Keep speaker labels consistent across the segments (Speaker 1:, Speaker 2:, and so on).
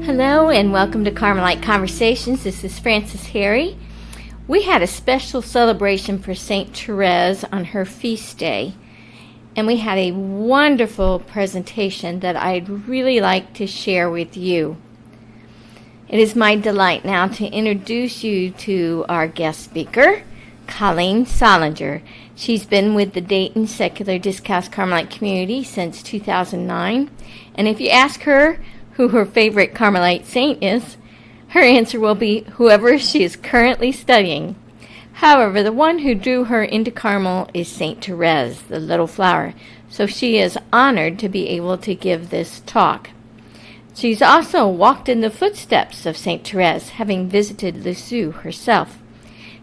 Speaker 1: Hello and welcome to Carmelite Conversations. This is Frances Harry. We had a special celebration for St. Therese on her feast day, and we had a wonderful presentation that I'd really like to share with you. It is my delight now to introduce you to our guest speaker, Colleen Sollinger. She's been with the Dayton Secular Discalced Carmelite community since 2009, and if you ask her who her favorite Carmelite saint is, her answer will be whoever she is currently studying. However, the one who drew her into Carmel is St. Therese, the little flower, so she is honored to be able to give this talk. She's also walked in the footsteps of St. Therese, having visited Lisieux herself.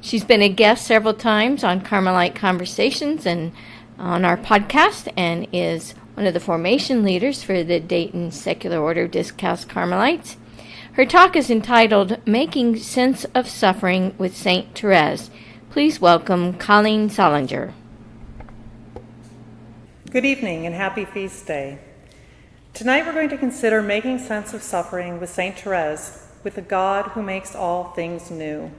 Speaker 1: She's been a guest several times on Carmelite Conversations and on our podcast, and is one of the formation leaders for the Dayton Secular Order of Discalced Carmelites. Her talk is entitled Making Sense of Suffering with St. Therese. Please welcome Colleen Sollinger.
Speaker 2: Good evening and happy feast day. Tonight we're going to consider making sense of suffering with St. Therese, with a God who makes all things new.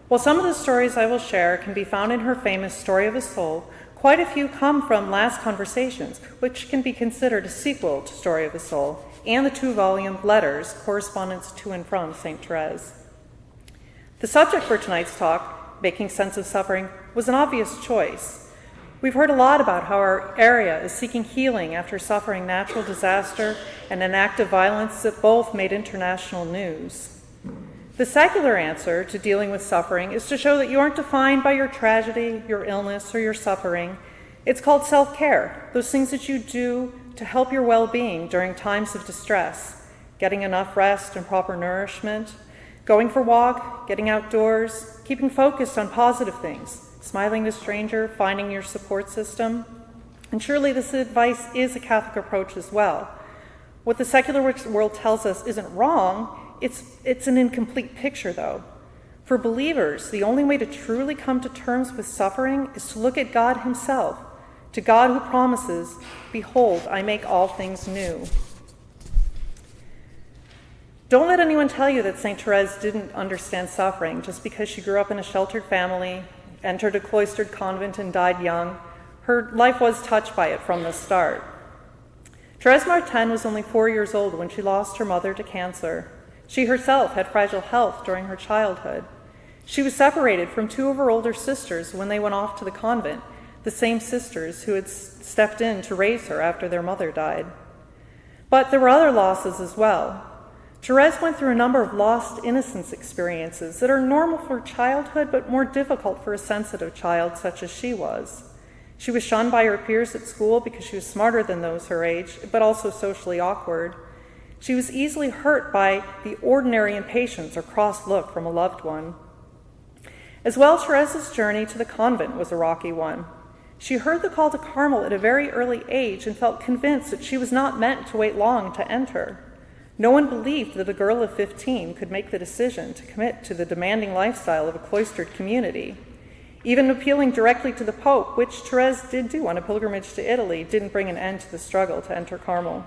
Speaker 2: While some of the stories I will share can be found in her famous Story of a Soul, quite a few come from Last Conversations, which can be considered a sequel to Story of a Soul, and the two-volume Letters, Correspondence to and from St. Therese. The subject for tonight's talk, Making Sense of Suffering, was an obvious choice. We've heard a lot about how our area is seeking healing after suffering natural disaster and an act of violence that both made international news. The secular answer to dealing with suffering is to show that you aren't defined by your tragedy, your illness, or your suffering. It's called self-care, those things that you do to help your well-being during times of distress, getting enough rest and proper nourishment, going for a walk, getting outdoors, keeping focused on positive things, smiling to a stranger, finding your support system. And surely this advice is a Catholic approach as well. What the secular world tells us isn't wrong. It's an incomplete picture, though. For believers, the only way to truly come to terms with suffering is to look at God himself, to God who promises, "Behold, I make all things new." Don't let anyone tell you that St. Therese didn't understand suffering just because she grew up in a sheltered family, entered a cloistered convent, and died young. Her life was touched by it from the start. Therese Martin was only 4 years old when she lost her mother to cancer. She herself had fragile health during her childhood. She was separated from two of her older sisters when they went off to the convent, the same sisters who had stepped in to raise her after their mother died. But there were other losses as well. Therese went through a number of lost innocence experiences that are normal for childhood but more difficult for a sensitive child such as she was. She was shunned by her peers at school because she was smarter than those her age, but also socially awkward. She was easily hurt by the ordinary impatience or cross look from a loved one. As well, Therese's journey to the convent was a rocky one. She heard the call to Carmel at a very early age and felt convinced that she was not meant to wait long to enter. No one believed that a girl of 15 could make the decision to commit to the demanding lifestyle of a cloistered community. Even appealing directly to the Pope, which Therese did do on a pilgrimage to Italy, didn't bring an end to the struggle to enter Carmel.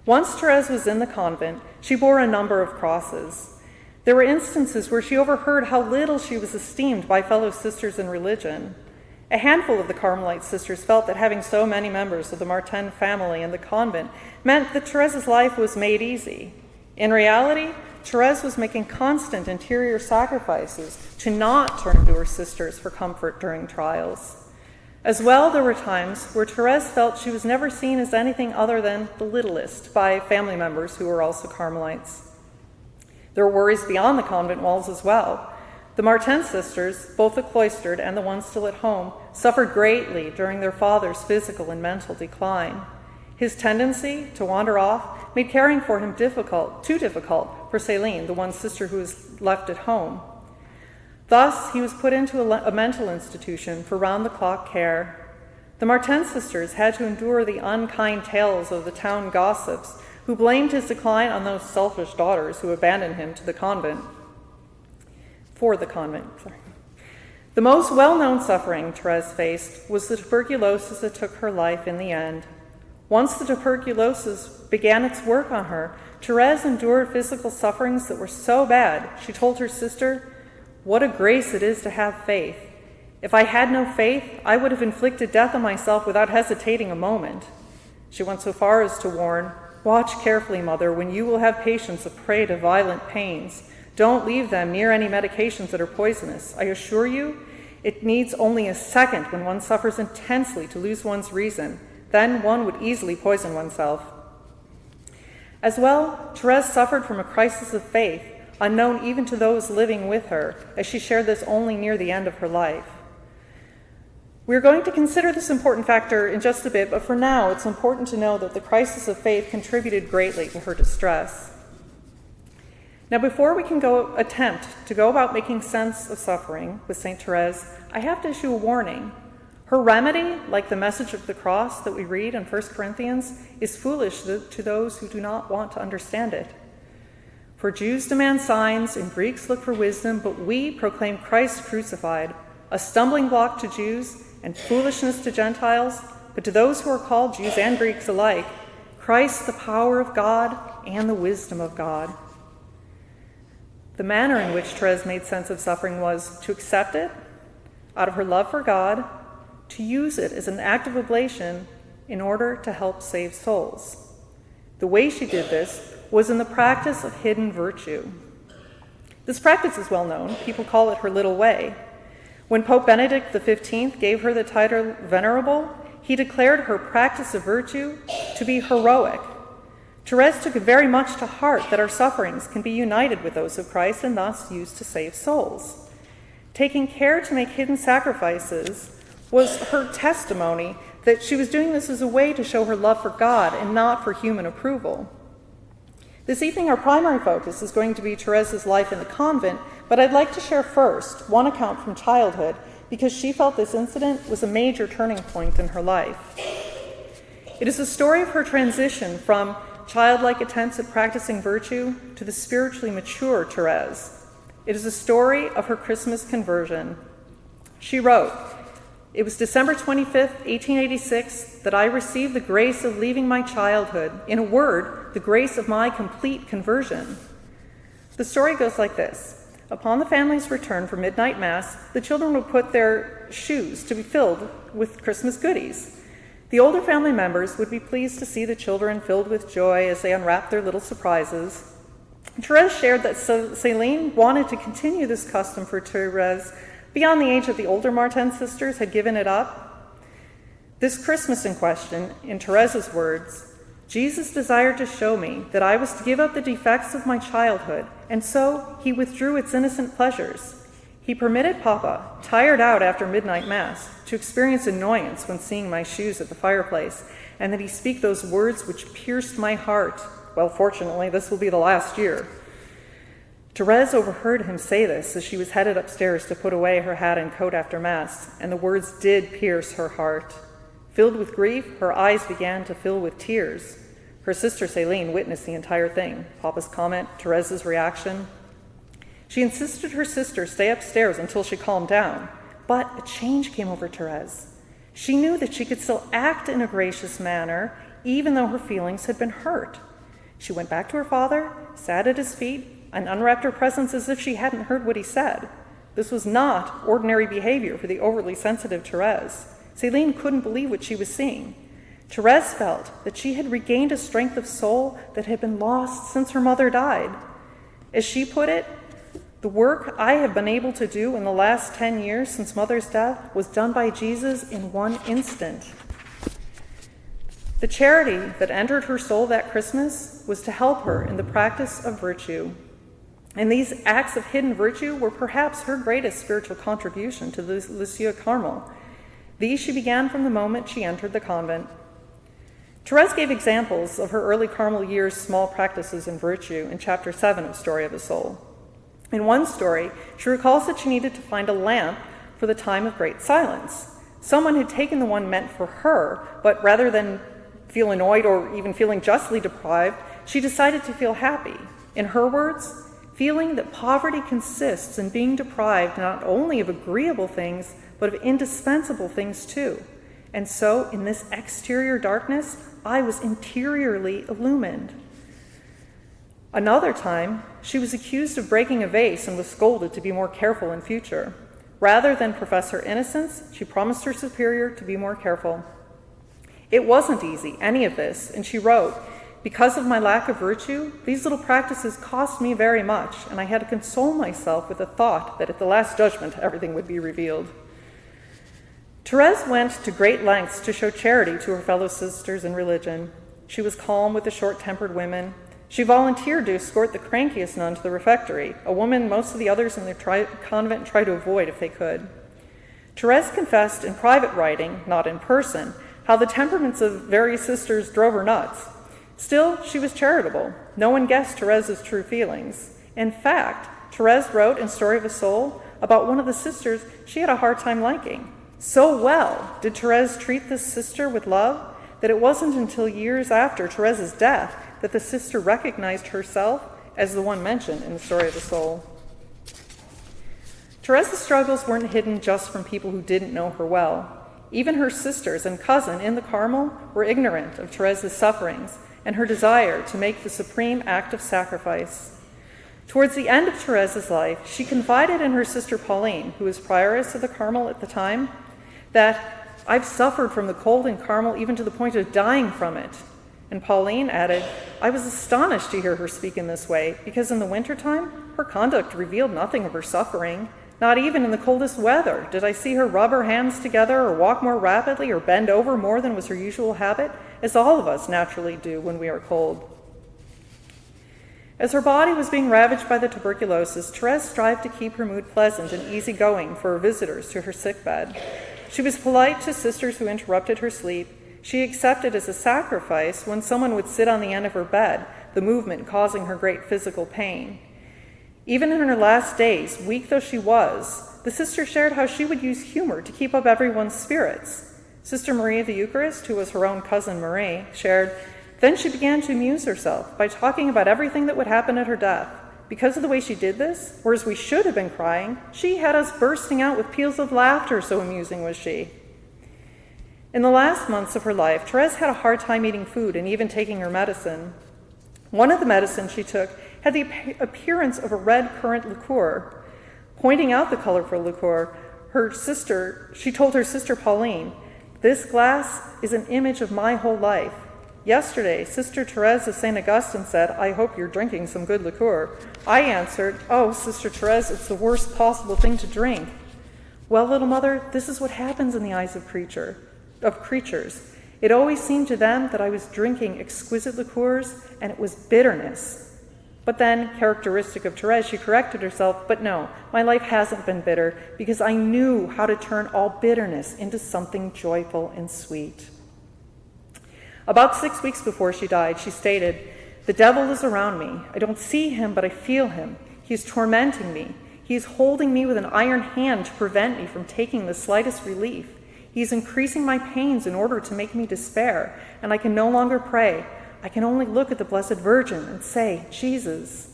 Speaker 2: Once Therese was in the convent, she bore a number of crosses. There were instances where she overheard how little she was esteemed by fellow sisters in religion. A handful of the Carmelite sisters felt that having so many members of the Martin family in the convent meant that Therese's life was made easy. In reality, Therese was making constant interior sacrifices to not turn to her sisters for comfort during trials. As well, there were times where Therese felt she was never seen as anything other than the littlest by family members who were also Carmelites. There were worries beyond the convent walls as well. The Martin sisters, both the cloistered and the ones still at home, suffered greatly during their father's physical and mental decline. His tendency to wander off made caring for him too difficult for Céline, the one sister who was left at home. Thus, he was put into a mental institution for round-the-clock care. The Martin sisters had to endure the unkind tales of the town gossips, who blamed his decline on those selfish daughters who abandoned him for the convent. The most well-known suffering Therese faced was the tuberculosis that took her life in the end. Once the tuberculosis began its work on her, Therese endured physical sufferings that were so bad, she told her sister, "What a grace it is to have faith. If I had no faith, I would have inflicted death on myself without hesitating a moment." She went so far as to warn, "Watch carefully, mother, when you will have patients a prey to violent pains. Don't leave them near any medications that are poisonous. I assure you, it needs only a second when one suffers intensely to lose one's reason. Then one would easily poison oneself." As well, Therese suffered from a crisis of faith, unknown even to those living with her, as she shared this only near the end of her life. We're going to consider this important factor in just a bit, but for now, it's important to know that the crisis of faith contributed greatly to her distress. Now, before we can attempt to go about making sense of suffering with St. Therese, I have to issue a warning. Her remedy, like the message of the cross that we read in 1 Corinthians, is foolish to those who do not want to understand it. For Jews demand signs and Greeks look for wisdom, but we proclaim Christ crucified, a stumbling block to Jews and foolishness to Gentiles, but to those who are called Jews and Greeks alike, Christ the power of God and the wisdom of God. The manner in which Therese made sense of suffering was to accept it out of her love for God, to use it as an act of oblation in order to help save souls. The way she did this was in the practice of hidden virtue. This practice is well known. People call it her little way. When Pope Benedict XV gave her the title Venerable, he declared her practice of virtue to be heroic. Therese took it very much to heart that our sufferings can be united with those of Christ and thus used to save souls. Taking care to make hidden sacrifices was her testimony that she was doing this as a way to show her love for God and not for human approval. This evening, our primary focus is going to be Therese's life in the convent, but I'd like to share first one account from childhood because she felt this incident was a major turning point in her life. It is the story of her transition from childlike attempts at practicing virtue to the spiritually mature Therese. It is a story of her Christmas conversion. She wrote, "It was December 25th, 1886, that I received the grace of leaving my childhood. In a word, the grace of my complete conversion." The story goes like this. Upon the family's return from midnight mass, the children would put their shoes to be filled with Christmas goodies. The older family members would be pleased to see the children filled with joy as they unwrapped their little surprises. Therese shared that Céline wanted to continue this custom for Therese beyond the age that the older Martin sisters had given it up. This Christmas in question, in Therese's words, "Jesus desired to show me that I was to give up the defects of my childhood, and so he withdrew its innocent pleasures. He permitted Papa, tired out after midnight mass, to experience annoyance when seeing my shoes at the fireplace, and that he speak those words which pierced my heart. Well, fortunately, this will be the last year." Therese overheard him say this as she was headed upstairs to put away her hat and coat after Mass, and the words did pierce her heart. Filled with grief, her eyes began to fill with tears. Her sister Céline witnessed the entire thing, Papa's comment, Therese's reaction. She insisted her sister stay upstairs until she calmed down, but a change came over Therese. She knew that she could still act in a gracious manner, even though her feelings had been hurt. She went back to her father, sat at his feet, and unwrapped her presents as if she hadn't heard what he said. This was not ordinary behavior for the overly sensitive Therese. Céline couldn't believe what she was seeing. Therese felt that she had regained a strength of soul that had been lost since her mother died. As she put it, "The work I have been able to do in the last 10 years since Mother's death was done by Jesus in one instant." The charity that entered her soul that Christmas was to help her in the practice of virtue. And these acts of hidden virtue were perhaps her greatest spiritual contribution to the Lycée Carmel. These she began from the moment she entered the convent. Therese gave examples of her early Carmel years' small practices in virtue in chapter 7 of Story of a Soul. In one story, she recalls that she needed to find a lamp for the time of great silence. Someone had taken the one meant for her, but rather than feel annoyed or even feeling justly deprived, she decided to feel happy. In her words, feeling that poverty consists in being deprived not only of agreeable things, but of indispensable things too. And so, in this exterior darkness, I was interiorly illumined. Another time, she was accused of breaking a vase and was scolded to be more careful in future. Rather than profess her innocence, she promised her superior to be more careful. It wasn't easy, any of this, and she wrote, "Because of my lack of virtue, these little practices cost me very much, and I had to console myself with the thought that at the last judgment everything would be revealed." Therese went to great lengths to show charity to her fellow sisters in religion. She was calm with the short-tempered women. She volunteered to escort the crankiest nun to the refectory, a woman most of the others in the convent tried to avoid if they could. Therese confessed in private writing, not in person, how the temperaments of various sisters drove her nuts. Still, she was charitable. No one guessed Therese's true feelings. In fact, Therese wrote in Story of a Soul about one of the sisters she had a hard time liking. So well did Therese treat this sister with love that it wasn't until years after Therese's death that the sister recognized herself as the one mentioned in the Story of the Soul. Therese's struggles weren't hidden just from people who didn't know her well. Even her sisters and cousin in the Carmel were ignorant of Therese's sufferings and her desire to make the supreme act of sacrifice. Towards the end of Therese's life, she confided in her sister Pauline, who was prioress of the Carmel at the time, that "I've suffered from the cold in Carmel even to the point of dying from it." And Pauline added, "I was astonished to hear her speak in this way, because in the wintertime, her conduct revealed nothing of her suffering. Not even in the coldest weather did I see her rub her hands together or walk more rapidly or bend over more than was her usual habit, as all of us naturally do when we are cold." As her body was being ravaged by the tuberculosis, Therese strived to keep her mood pleasant and easygoing for her visitors to her sickbed. She was polite to sisters who interrupted her sleep. She accepted as a sacrifice when someone would sit on the end of her bed, the movement causing her great physical pain. Even in her last days, weak though she was, the sister shared how she would use humor to keep up everyone's spirits. Sister Marie of the Eucharist, who was her own cousin Marie, shared, "Then she began to amuse herself by talking about everything that would happen at her death. Because of the way she did this, whereas we should have been crying, she had us bursting out with peals of laughter, so amusing was she." In the last months of her life, Therese had a hard time eating food and even taking her medicine. One of the medicines she took had the appearance of a red currant liqueur. Pointing out the colorful liqueur, she told her sister Pauline, "This glass is an image of my whole life. Yesterday, Sister Therese of St. Augustine said, 'I hope you're drinking some good liqueur.' I answered, 'Oh, Sister Therese, it's the worst possible thing to drink.' Well, little mother, this is what happens in the eyes of creatures. It always seemed to them that I was drinking exquisite liqueurs, and it was bitterness." But then, characteristic of Therese, she corrected herself, "But no, my life hasn't been bitter, because I knew how to turn all bitterness into something joyful and sweet." About 6 weeks before she died, she stated, "The devil is around me. I don't see him, but I feel him. He is tormenting me. He is holding me with an iron hand to prevent me from taking the slightest relief. He is increasing my pains in order to make me despair, and I can no longer pray. I can only look at the Blessed Virgin and say, 'Jesus.'"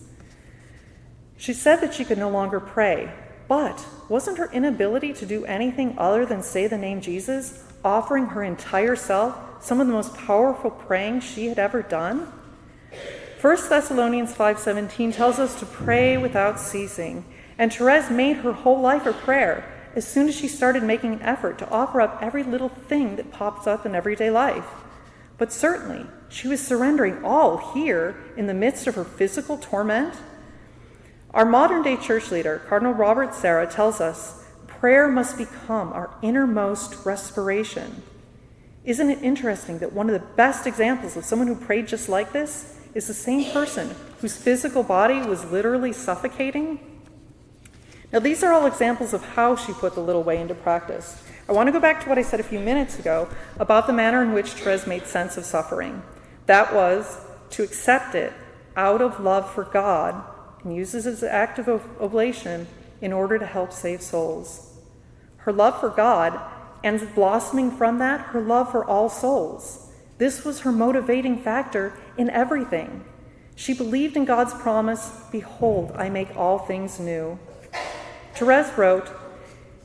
Speaker 2: She said that she could no longer pray, but wasn't her inability to do anything other than say the name Jesus, offering her entire self, some of the most powerful praying she had ever done? 1 Thessalonians 5:17 tells us to pray without ceasing, and Therese made her whole life a prayer as soon as she started making an effort to offer up every little thing that pops up in everyday life. But certainly, she was surrendering all here in the midst of her physical torment. Our modern-day church leader, Cardinal Robert Sarah, tells us, prayer must become our innermost respiration. Isn't it interesting that one of the best examples of someone who prayed just like this is the same person whose physical body was literally suffocating? Now, these are all examples of how she put the little way into practice. I want to go back to what I said a few minutes ago about the manner in which Therese made sense of suffering. That was to accept it out of love for God and use it as an act of oblation in order to help save souls. Her love for God, and blossoming from that, her love for all souls. This was her motivating factor in everything. She believed in God's promise, "Behold, I make all things new." Therese wrote,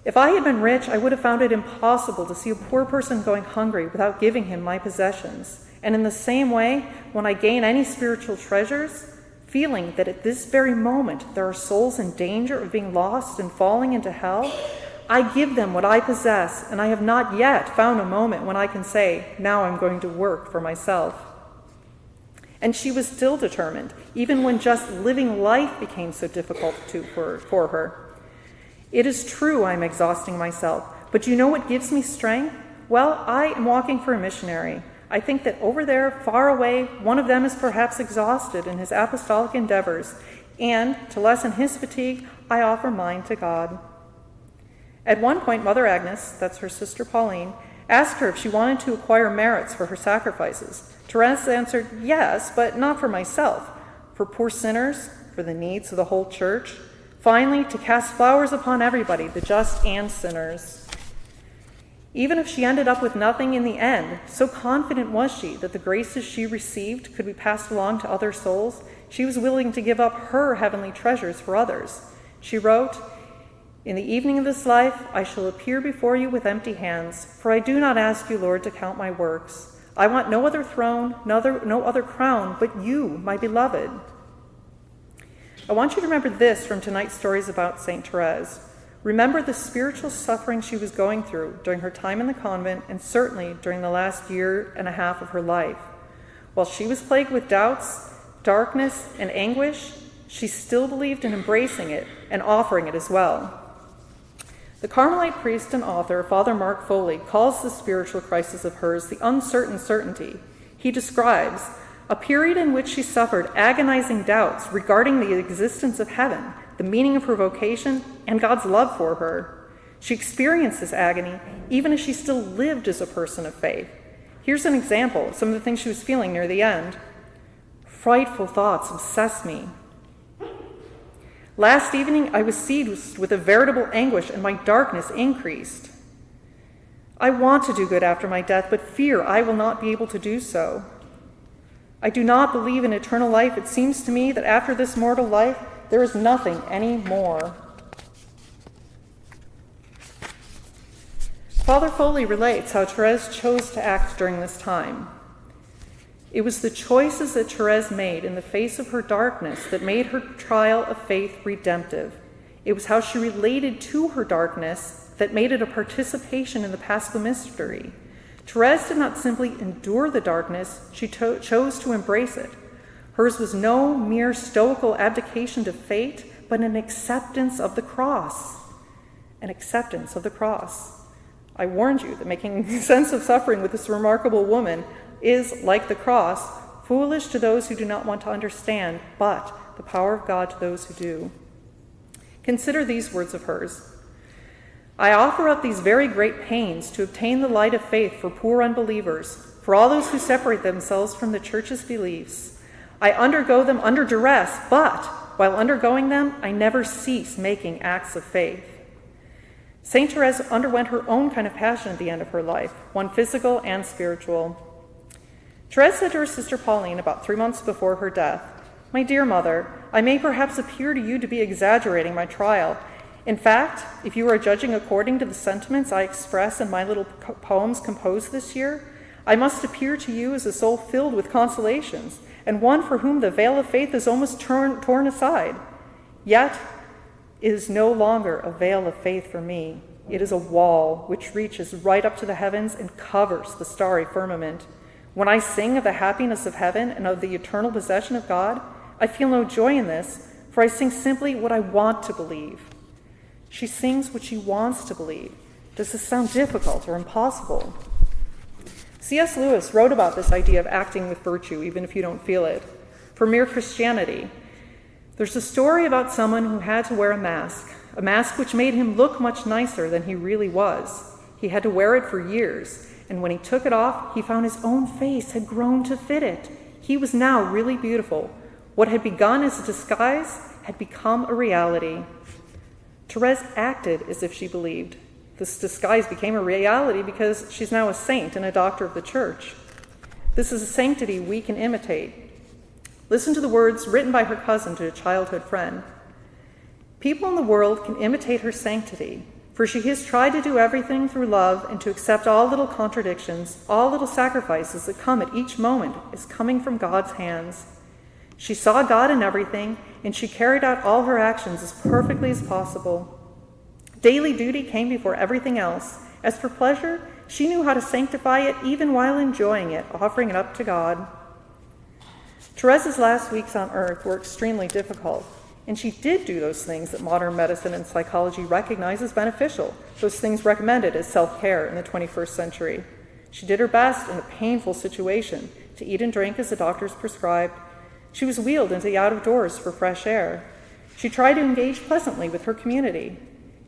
Speaker 2: "If I had been rich, I would have found it impossible to see a poor person going hungry without giving him my possessions. And in the same way, when I gain any spiritual treasures, feeling that at this very moment there are souls in danger of being lost and falling into hell, I give them what I possess, and I have not yet found a moment when I can say, now I'm going to work for myself. And she was still determined, even when just living life became so difficult for her. It is true I'm exhausting myself, but you know what gives me strength? Well, I am walking for a missionary. I think that over there, far away, one of them is perhaps exhausted in his apostolic endeavors, and to lessen his fatigue, I offer mine to God. At one point, Mother Agnes, that's her sister Pauline, asked her if she wanted to acquire merits for her sacrifices. Therese answered, yes, but not for myself, for poor sinners, for the needs of the whole church, finally, to cast flowers upon everybody, the just and sinners. Even if she ended up with nothing in the end, so confident was she that the graces she received could be passed along to other souls, she was willing to give up her heavenly treasures for others. She wrote, in the evening of this life, I shall appear before you with empty hands, for I do not ask you, Lord, to count my works. I want no other throne, no other crown, but you, my beloved. I want you to remember this from tonight's stories about St. Therese. Remember the spiritual suffering she was going through during her time in the convent, and certainly during the last year and a half of her life. While she was plagued with doubts, darkness, and anguish, she still believed in embracing it and offering it as well. The Carmelite priest and author, Father Mark Foley, calls this spiritual crisis of hers the uncertain certainty. He describes a period in which she suffered agonizing doubts regarding the existence of heaven, the meaning of her vocation, and God's love for her. She experienced this agony even as she still lived as a person of faith. Here's an example of some of the things she was feeling near the end. Frightful thoughts obsessed me. Last evening, I was seized with a veritable anguish, and my darkness increased. I want to do good after my death, but fear I will not be able to do so. I do not believe in eternal life. It seems to me that after this mortal life, there is nothing any more. Father Foley relates how Therese chose to act during this time. It was the choices that Therese made in the face of her darkness that made her trial of faith redemptive. It was how she related to her darkness that made it a participation in the Paschal mystery. Therese did not simply endure the darkness, she chose to embrace it. Hers was no mere stoical abdication to fate, but an acceptance of the cross. An acceptance of the cross. I warned you that making sense of suffering with this remarkable woman is, like the cross, foolish to those who do not want to understand, but the power of God to those who do. Consider these words of hers. I offer up these very great pains to obtain the light of faith for poor unbelievers, for all those who separate themselves from the church's beliefs. I undergo them under duress, but while undergoing them, I never cease making acts of faith. St. Therese underwent her own kind of passion at the end of her life, one physical and spiritual. Therese said to her sister Pauline about 3 months before her death, My dear mother, I may perhaps appear to you to be exaggerating my trial. In fact, if you are judging according to the sentiments I express in my little poems composed this year, I must appear to you as a soul filled with consolations, and one for whom the veil of faith is almost torn aside. Yet, it is no longer a veil of faith for me. It is a wall which reaches right up to the heavens and covers the starry firmament. When I sing of the happiness of heaven and of the eternal possession of God, I feel no joy in this, for I sing simply what I want to believe. She sings what she wants to believe. Does this sound difficult or impossible? C.S. Lewis wrote about this idea of acting with virtue, even if you don't feel it. For Mere Christianity, there's a story about someone who had to wear a mask which made him look much nicer than he really was. He had to wear it for years, and when he took it off, he found his own face had grown to fit it. He was now really beautiful. What had begun as a disguise had become a reality. Therese acted as if she believed. This disguise became a reality because she's now a saint and a doctor of the church. This is a sanctity we can imitate. Listen to the words written by her cousin to a childhood friend. People in the world can imitate her sanctity, for For she has tried to do everything through love and to accept all little contradictions, all little sacrifices that come at each moment as coming from God's hands. She saw God in everything, and she carried out all her actions as perfectly as possible. Daily duty came before everything else. As for pleasure, she knew how to sanctify it even while enjoying it, offering it up to God. Therese's last weeks on earth were extremely difficult, and she did do those things that modern medicine and psychology recognize as beneficial, those things recommended as self-care in the 21st century. She did her best in a painful situation to eat and drink as the doctors prescribed. She was wheeled into the out-of-doors for fresh air. She tried to engage pleasantly with her community,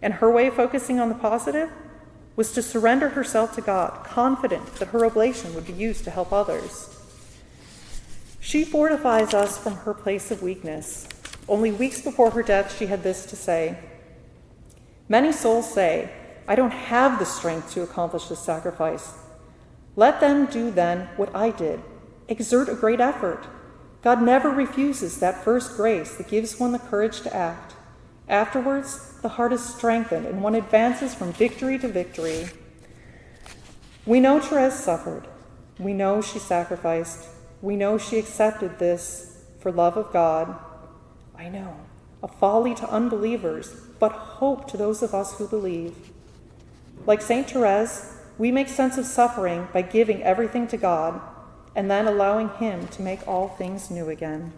Speaker 2: and her way of focusing on the positive was to surrender herself to God, confident that her oblation would be used to help others. She fortifies us from her place of weakness. Only weeks before her death, she had this to say: "Many souls say, 'I don't have the strength to accomplish this sacrifice.' Let them do then what I did, exert a great effort. God never refuses that first grace that gives one the courage to act. Afterwards, the heart is strengthened and one advances from victory to victory." We know Therese suffered. We know she sacrificed. We know she accepted this for love of God. I know, a folly to unbelievers, but hope to those of us who believe. Like St. Therese, we make sense of suffering by giving everything to God and then allowing Him to make all things new again.